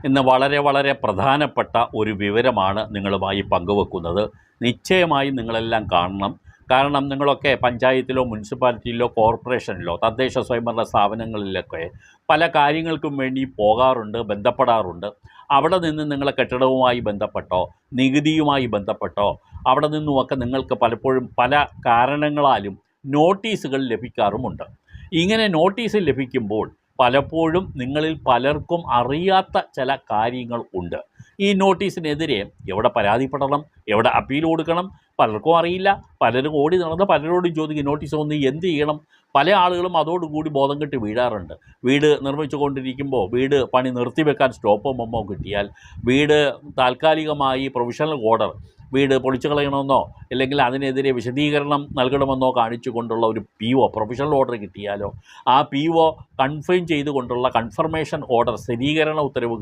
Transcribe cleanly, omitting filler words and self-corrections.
ഇന്ന് വളരെ വളരെ പ്രധാനപ്പെട്ട ഒരു വിവരമാണ് നിങ്ങളുമായി പങ്കുവെക്കുന്നത്. നിശ്ചയമായും നിങ്ങളെല്ലാം കാണണം. കാരണം നിങ്ങളൊക്കെ പഞ്ചായത്തിലോ മുനിസിപ്പാലിറ്റിയിലോ കോർപ്പറേഷനിലോ തദ്ദേശ സ്വയംഭരണ സ്ഥാപനങ്ങളിലൊക്കെ പല കാര്യങ്ങൾക്കും വേണ്ടി പോകാറുണ്ട്, ബന്ധപ്പെടാറുണ്ട്. അവിടെ നിന്ന് നിങ്ങളെ കെട്ടിടവുമായി ബന്ധപ്പെട്ടോ നികുതിയുമായി ബന്ധപ്പെട്ടോ അവിടെ നിന്നുമൊക്കെ നിങ്ങൾക്ക് പലപ്പോഴും പല കാരണങ്ങളാലും നോട്ടീസുകൾ ലഭിക്കാറുമുണ്ട്. ഇങ്ങനെ നോട്ടീസ് ലഭിക്കുമ്പോൾ പലപ്പോഴും നിങ്ങളിൽ പലർക്കും അറിയാത്ത ചില കാര്യങ്ങൾ ഉണ്ട്. ഈ നോട്ടീസിനെതിരെ എവിടെ പരാതിപ്പെടണം, എവിടെ അപ്പീൽ കൊടുക്കണം, പലർക്കും അറിയില്ല. പലരും ഓടി നടന്ന് പലരോടും ചോദിക്കും നോട്ടീസ് വന്ന് എന്ത് ചെയ്യണം. പല ആളുകളും അതോടുകൂടി ബോധം കെട്ട് വീഴാറുണ്ട്. വീട് നിർമ്മിച്ചു കൊണ്ടിരിക്കുമ്പോൾ വീട് പണി നിർത്തിവെക്കാൻ സ്റ്റോപ്പോ മെമ്മോ കിട്ടിയാൽ, വീട് താൽക്കാലികമായി പ്രൊവിഷണൽ ഓർഡർ വീട് പൊളിച്ചു കളയണമെന്നോ അല്ലെങ്കിൽ അതിനെതിരെ വിശദീകരണം നൽകണമെന്നോ കാണിച്ചുകൊണ്ടുള്ള ഒരു PO പ്രൊവിഷണൽ ഓർഡർ കിട്ടിയാലോ, ആ PO കൺഫേം ചെയ്തുകൊണ്ടുള്ള കൺഫർമേഷൻ ഓർഡർ സ്ഥിരീകരണ ഉത്തരവ്